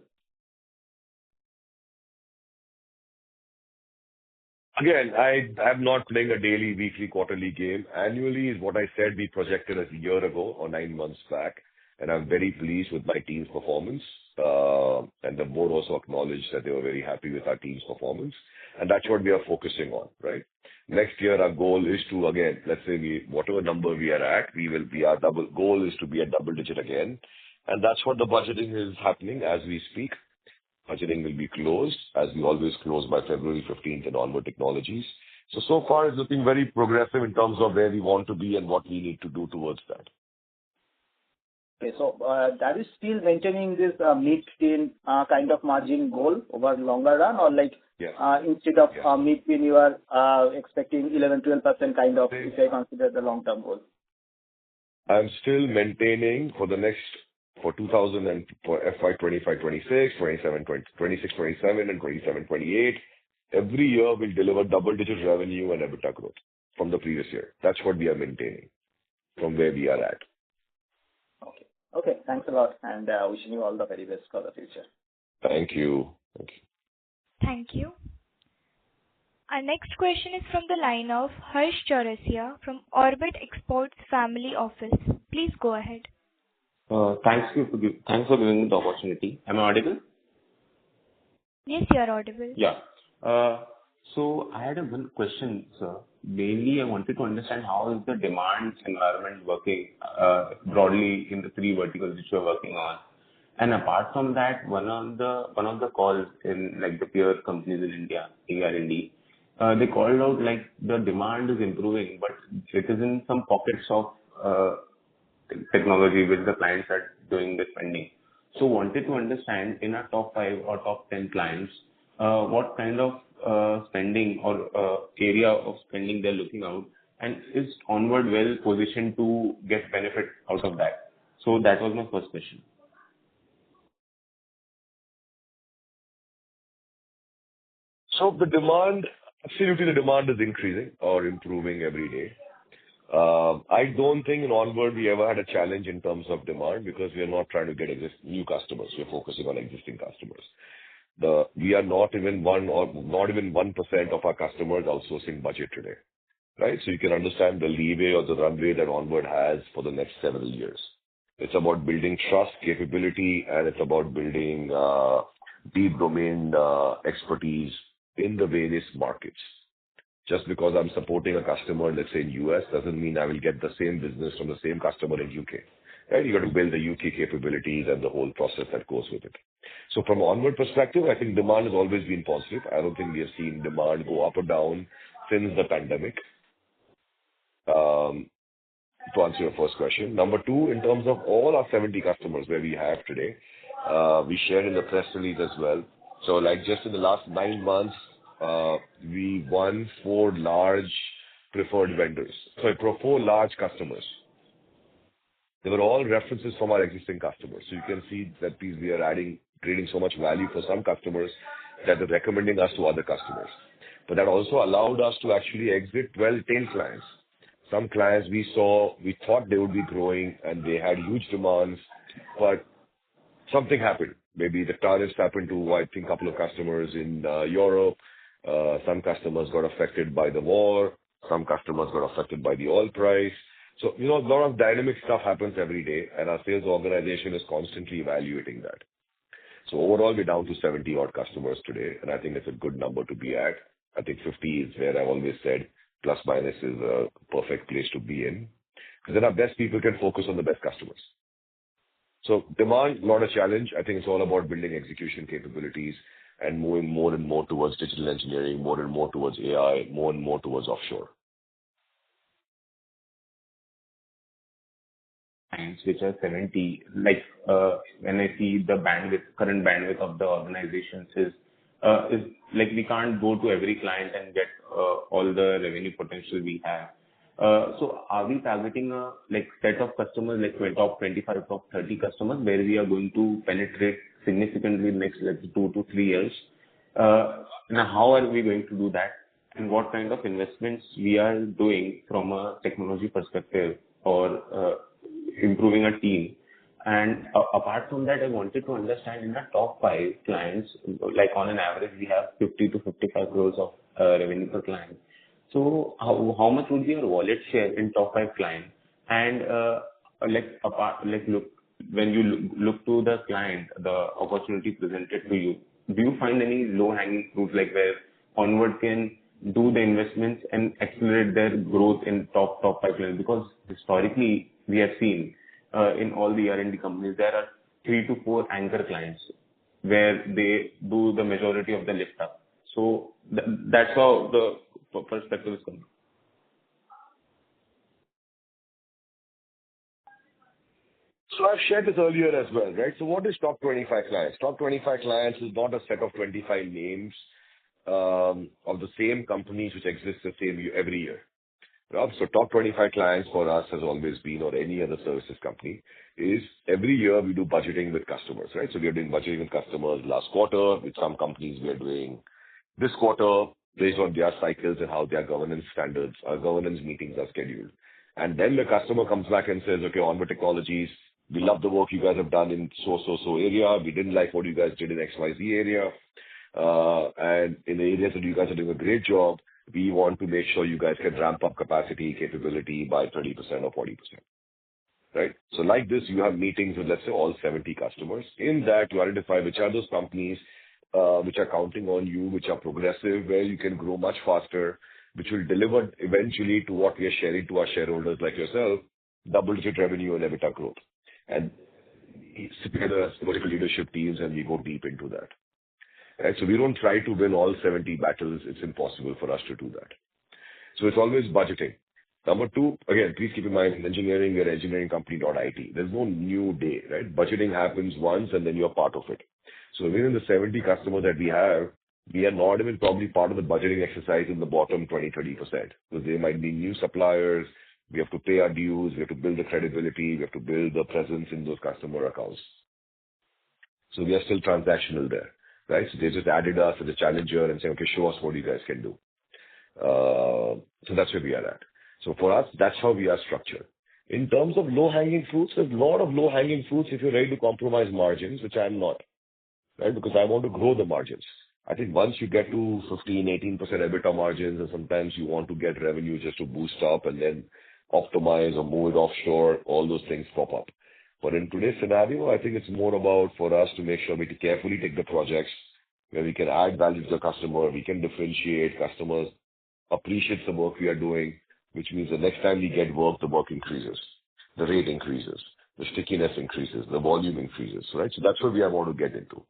Again, I'm not playing a daily, weekly, quarterly game. Annually is what I said we projected a year ago or 9 months back, and I'm very pleased with my team's performance. And the board also acknowledged that they were very happy with our team's performance, and that's what we are focusing on, right? Next year, our goal is to, again, let's say whatever number we are at, goal is to be a double digit again, and that's what the budgeting is happening as we speak. Budgeting will be closed, as we always close by February 15th in Onward Technologies. So far it's looking very progressive in terms of where we want to be and what we need to do towards that. Okay, so that is still maintaining this mid-teen kind of margin goal over longer run, or like instead of mid-teen you are expecting 11-12% kind of, if I consider the long-term goal? I'm still maintaining for FY 25-26, 27-27, and 27-28. Every year we'll deliver double-digit revenue and EBITDA growth. from the previous year. That's what we are maintaining from where we are at. Okay. Okay. Thanks a lot, and wishing you all the very best for the future. Thank you. Thank you. Thank you. Our next question is from the line of Harsh Chaurasia from Orbit Exports Family Office. Please go ahead. Thanks for giving me the opportunity. Am I audible? Yes, you are audible. Yeah. So I had one question, sir. Mainly, I wanted to understand how is the demand environment working broadly in the three verticals which you are working on. And apart from that, one of the calls in like the peer companies in India, ER&D, they called out like the demand is improving, but it is in some pockets of technology which the clients are doing the spending. So wanted to understand in our top 5 or top 10 clients, what kind of spending or area of spending they're looking out, and is Onward well positioned to get benefit out of that? So that was my first question. So the demand, absolutely the demand is increasing or improving every day. I don't think in Onward we ever had a challenge in terms of demand because we are not trying to get new customers. We are focusing on existing customers. We are not even 1% of our customers outsourcing budget today, right? So you can understand the leeway or the runway that Onward has for the next several years. It's about building trust, capability, and it's about building deep domain expertise in the various markets. Just because I'm supporting a customer, let's say in US, doesn't mean I will get the same business from the same customer in UK. Right? You got to build the UK capabilities and the whole process that goes with it. So from Onward perspective, I think demand has always been positive. I don't think we have seen demand go up or down since the pandemic. To answer your first question. Number two, in terms of all our 70 customers where we have today, we shared in the press release as well. So like just in the last 9 months, we won 4 large preferred vendors. So 4 large customers. They were all references from our existing customers. So you can see that we are creating so much value for some customers that they're recommending us to other customers. But that also allowed us to actually exit 12 tail clients. Some clients we thought they would be growing and they had huge demands, but something happened. Maybe the tariffs happened to, I think, a couple of customers in Europe. Some customers got affected by the war. Some customers got affected by the oil price. So, a lot of dynamic stuff happens every day, and our sales organization is constantly evaluating that. So overall, we're down to 70 odd customers today, and I think it's a good number to be at. I think 50 is where I've always said plus minus is a perfect place to be in. Because then our best people can focus on the best customers. So demand, not a challenge. I think it's all about building execution capabilities and moving more and more towards digital engineering, more and more towards AI, more and more towards offshore. Which are 70, like when I see the current bandwidth of the organizations is like we can't go to every client and get all the revenue potential we have. So are we targeting a set of customers like top 25, top 30 customers where we are going to penetrate significantly next 2 to 3 years? Now how are we going to do that? And what kind of investments we are doing from a technology perspective or improving a team? And apart from that, I wanted to understand in the top 5 clients, like on an average, we have 50 to 55 crores of revenue per client. So how much would be your wallet share in top 5 clients? And when you look to the client, the opportunity presented to you, do you find any low-hanging fruit like where Onward can do the investments and accelerate their growth in top 5 clients? Because historically, we have seen in all the R&D companies, there are 3 to 4 anchor clients where they do the majority of the lift up. So that's how the perspective is coming. So I've shared this earlier as well, right? So what is top 25 clients? Top 25 clients is not a set of 25 names of the same companies which exist the same every year. So top 25 clients for us has always been, or any other services company, is every year we do budgeting with customers, right? So we are doing budgeting with customers last quarter. With some companies we are doing this quarter. based on their cycles and how their governance standards, governance meetings are scheduled. And then the customer comes back and says, okay, Onward Technologies, we love the work you guys have done in so area. We didn't like what you guys did in XYZ area. And in the areas that you guys are doing a great job, we want to make sure you guys can ramp up capacity, capability by 30% or 40%. Right? So like this, you have meetings with, let's say, all 70 customers. In that, you identify which are those companies which are counting on you, which are progressive, where you can grow much faster, which will deliver eventually to what we are sharing to our shareholders like yourself, double-digit revenue and EBITDA growth. And we sit together as vertical leadership teams and we go deep into that. Right? So we don't try to win all 70 battles. It's impossible for us to do that. So it's always budgeting. Number two, again, please keep in mind, in engineering, we're engineeringcompany.it. There's no new day, right? Budgeting happens once and then you're part of it. So within the 70 customers that we have, we are not even probably part of the budgeting exercise in the bottom 20-30%. Because they might be new suppliers. We have to pay our dues. We have to build the credibility. We have to build the presence in those customer accounts. So we are still transactional there, right? So they just added us as a challenger and say, okay, show us what you guys can do. So that's where we are at. So for us, that's how we are structured. In terms of low-hanging fruits, there's a lot of low-hanging fruits if you're ready to compromise margins, which I'm not, right? Because I want to grow the margins. I think once you get to 15-18% EBITDA margins, and sometimes you want to get revenue just to boost up and then optimize or move it offshore, all those things pop up. But in today's scenario, I think it's more about for us to make sure we carefully take the projects where we can add value to the customer, we can differentiate, customers appreciate the work we are doing, which means the next time we get work, the work increases, the rate increases, the stickiness increases, the volume increases, right? So that's where we want to get into.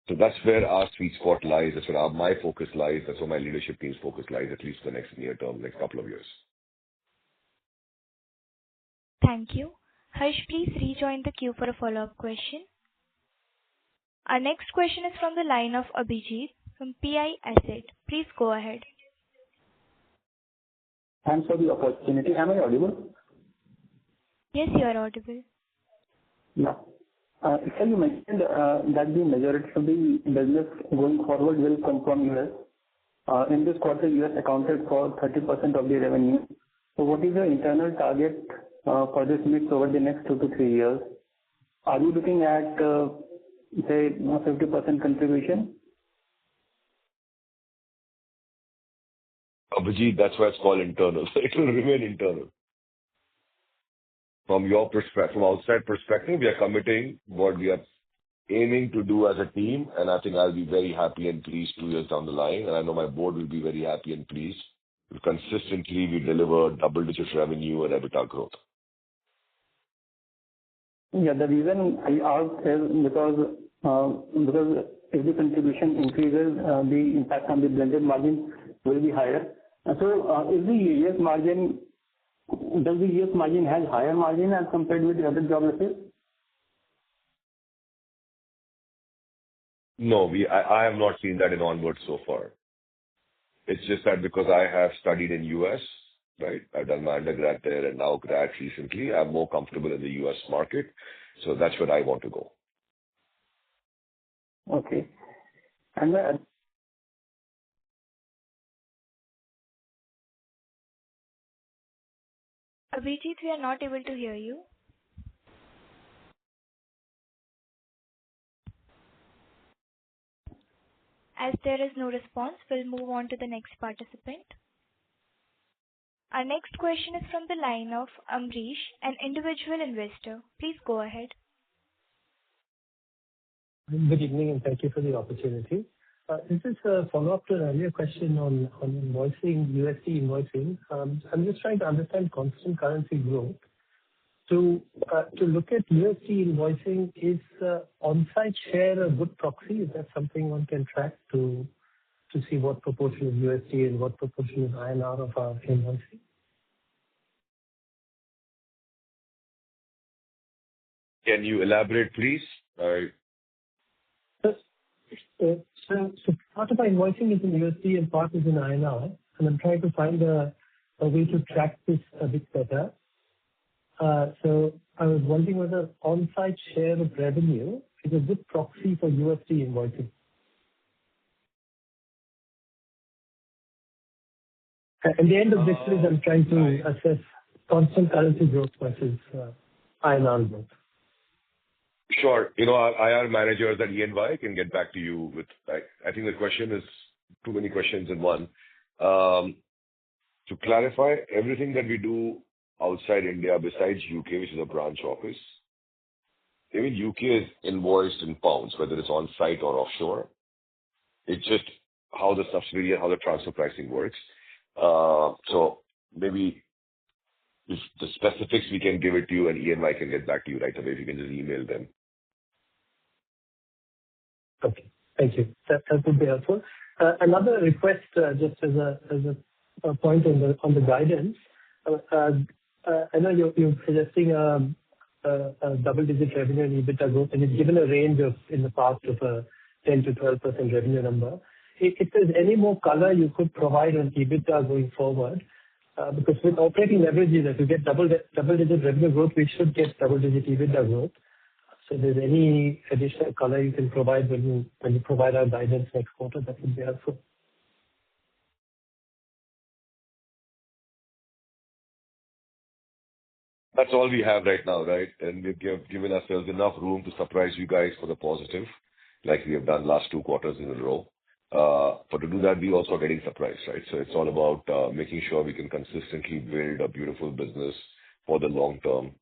So that's where our sweet spot lies. That's where my focus lies. That's where my leadership team's focus lies, at least for the next near term, next couple of years. Thank you. Harsh, please rejoin the queue for a follow-up question. Our next question is from the line of Abhijit from PI Asset. Please go ahead. Thanks for the opportunity. Am I audible? Yes, you are audible. Yeah. So you mentioned that the majority of the business going forward will come from US. In this quarter, US accounted for 30% of the revenue. So what is your internal target for this mix over the next 2 to 3 years? Are you looking at, say, 50% contribution? Abhijit, that's why it's called internal. So it will remain internal. From your perspective, from outside perspective, we are committing what we are aiming to do as a team, and I think I'll be very happy and pleased 2 years down the line, and I know my board will be very happy and pleased. Consistently, we deliver double-digit revenue and EBITDA growth. Yeah, the reason I asked is because if the contribution increases, the impact on the blended margin will be higher. So, is the US margin, does the US margin have higher margin as compared with the other geographies? No, I have not seen that in Onward so far. It's just that because I have studied in US, right? I've done my undergrad there and now grad recently. I'm more comfortable in the US market. So that's where I want to go. Okay. And Abhijit, we are not able to hear you. As there is no response, we'll move on to the next participant. Our next question is from the line of Amrish, an individual investor. Please go ahead. Good evening, and thank you for the opportunity. This is a follow-up to an earlier question on invoicing, USD invoicing. I'm just trying to understand constant currency growth. To look at USD invoicing, is on-site share a good proxy? Is that something one can track to see what proportion of USD and what proportion is INR of our invoicing? Can you elaborate, please? So part of our invoicing is in USD and part is in INR, and I'm trying to find a way to track this a bit better. So I was wondering whether on-site share of revenue is a good proxy for USD invoicing. At the end of this is I'm trying to assess constant currency growth versus INR growth. Sure. Our IR managers at EY can get back to you with, I think the question is too many questions in one. To clarify, everything that we do outside India besides U.K., which is a branch office, even U.K. is invoiced in pounds, whether it's on-site or offshore. It's just how the subsidiary and how the transfer pricing works. So maybe if the specifics, we can give it to you, and EY can get back to you right away. If you can just email them. Okay. Thank you. That would be helpful. Another request, just as a point on the guidance. I know you're suggesting a double-digit revenue and EBITDA growth, and you've given a range in the past of a 10%-12% revenue number. If there's any more color you could provide on EBITDA going forward, because with operating leverages, if you get double-digit revenue growth, we should get double-digit EBITDA growth. So if there's any additional color you can provide when you provide our guidance next quarter, that would be helpful. That's all we have right now, right? And we've given ourselves enough room to surprise you guys for the positive, like we have done last 2 quarters in a row. But to do that, we also are getting surprised, right? So it's all about making sure we can consistently build a beautiful business for the long term.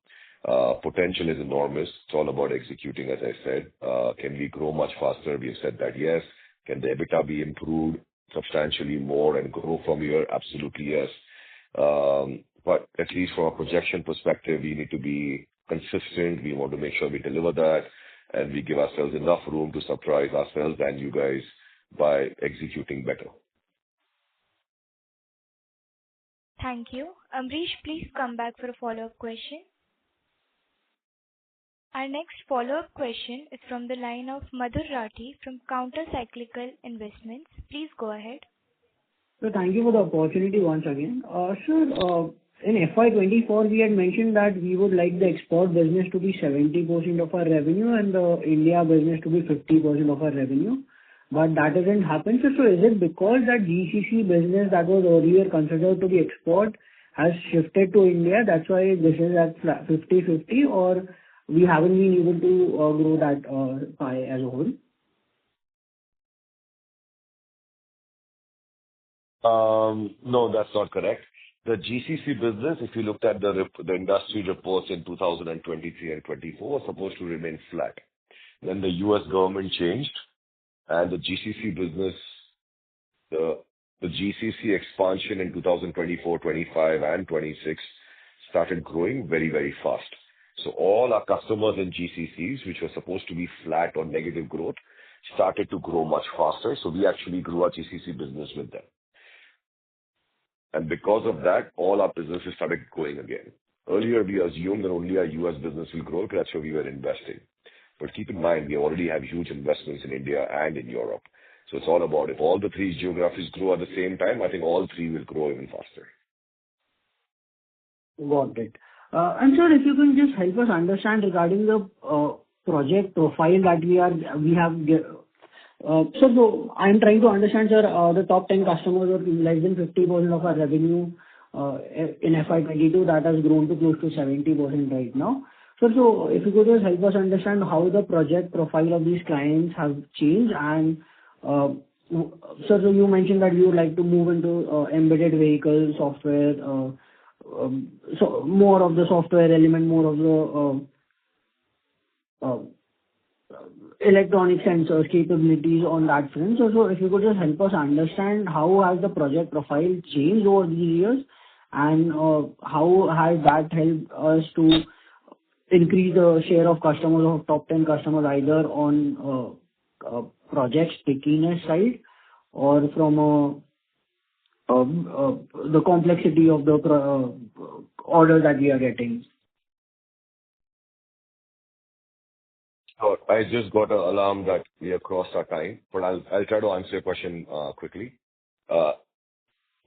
Potential is enormous. It's all about executing, as I said. Can we grow much faster? We have said that, yes. Can the EBITDA be improved substantially more and grow from here? Absolutely, yes. But at least from a projection perspective, we need to be consistent. We want to make sure we deliver that, and we give ourselves enough room to surprise ourselves and you guys by executing better. Thank you. Amrish, please come back for a follow-up question. Our next follow-up question is from the line of Madhur Rathi from Counter Cyclical Investments. Please go ahead. So thank you for the opportunity once again. Sir, in FY24, we had mentioned that we would like the export business to be 70% of our revenue and the India business to be 50% of our revenue. But that doesn't happen. So is it because that GCC business that was earlier considered to be export has shifted to India? That's why this is at 50-50, or we haven't been able to grow that pie as a whole? No, that's not correct. The GCC business, if you looked at the industry reports in 2023 and 24, was supposed to remain flat. Then the U.S. government changed, and the GCC business, the GCC expansion in 2024, 25, and 26 started growing very, very fast. So all our customers in GCCs, which were supposed to be flat or negative growth, started to grow much faster. So we actually grew our GCC business with them. And because of that, all our businesses started growing again. Earlier, we assumed that only our U.S. business will grow because that's where we were investing. But keep in mind, we already have huge investments in India and in Europe. So it's all about if all the 3 geographies grow at the same time, I think all 3 will grow even faster. Got it. And sir, if you can just help us understand regarding the project profile that we have. So I'm trying to understand, sir, the top 10 customers are less than 50% of our revenue in FY22. That has grown to close to 70% right now. So if you could just help us understand how the project profile of these clients have changed. And so you mentioned that you would like to move into embedded vehicle software, so more of the software element, more of the electronic sensors capabilities on that front. So if you could just help us understand how has the project profile changed over these years, and how has that helped us to increase the share of customers of top 10 customers, either on project stickiness side or from the complexity of the order that we are getting. I just got an alarm that we have crossed our time, but I'll try to answer your question quickly.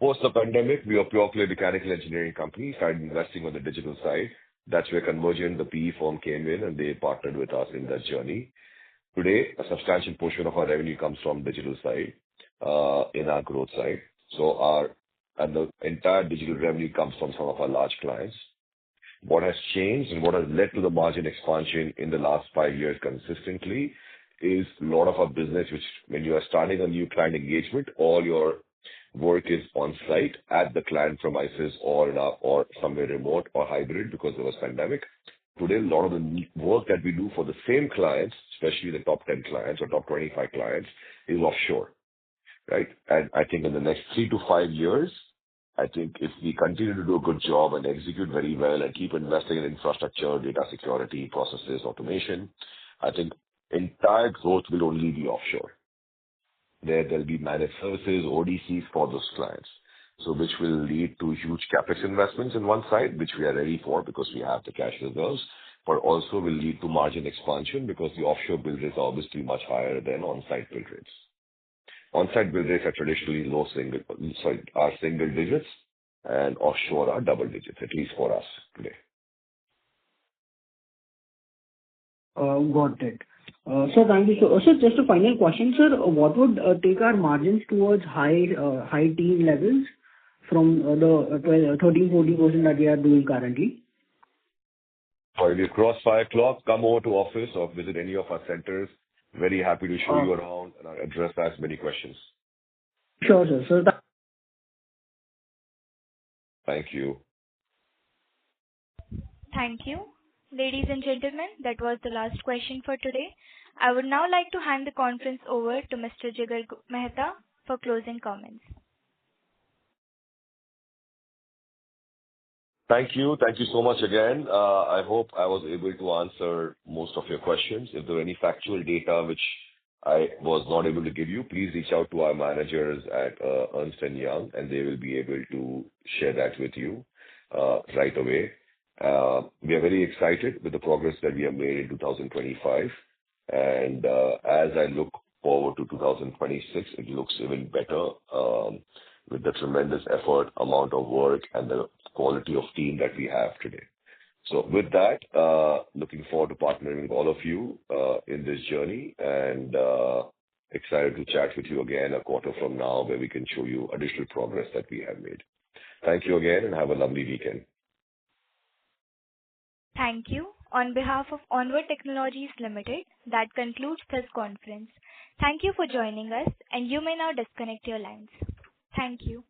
Post the pandemic, we are purely a mechanical engineering company, started investing on the digital side. That's where Convergent, the PE firm, came in, and they partnered with us in that journey. Today, a substantial portion of our revenue comes from digital side in our growth side. So our and the entire digital revenue comes from some of our large clients. What has changed and what has led to the margin expansion in the last 5 years consistently is a lot of our business, which when you are starting a new client engagement, all your work is on-site at the client premises or somewhere remote or hybrid because there was pandemic. Today, a lot of the work that we do for the same clients, especially the top 10 clients or top 25 clients, is offshore, right? And I think in the next 3 to 5 years, I think if we continue to do a good job and execute very well and keep investing in infrastructure, data security, processes, automation, I think entire growth will only be offshore. There'll be managed services, ODCs for those clients. So which will lead to huge CapEx investments in one side, which we are ready for because we have the cash reserves, but also will lead to margin expansion because the offshore bill rates are obviously much higher than on-site bill rates. On-site bill rates are traditionally single digits, and offshore are double digits, at least for us today. Got it. So thank you. So just a final question, sir. What would take our margins towards high teen levels from the 13-14% that we are doing currently? So if you cross 5 o'clock, come over to office or visit any of our centers. Very happy to show you around and address as many questions. Sure, sir. So Thank you. Thank you. Ladies and gentlemen, that was the last question for today. I would now like to hand the conference over to Mr. Jigar Mehta for closing comments. Thank you. Thank you so much again. I hope I was able to answer most of your questions. If there are any factual data which I was not able to give you, please reach out to our managers at Ernst & Young, and they will be able to share that with you right away. We are very excited with the progress that we have made in 2025. And as I look forward to 2026, it looks even better with the tremendous effort, amount of work, and the quality of team that we have today. So with that, looking forward to partnering with all of you in this journey, and excited to chat with you again a quarter from now where we can show you additional progress that we have made. Thank you again and have a lovely weekend. Thank you. On behalf of Onward Technologies Limited, that concludes this conference. Thank you for joining us, and you may now disconnect your lines. Thank you.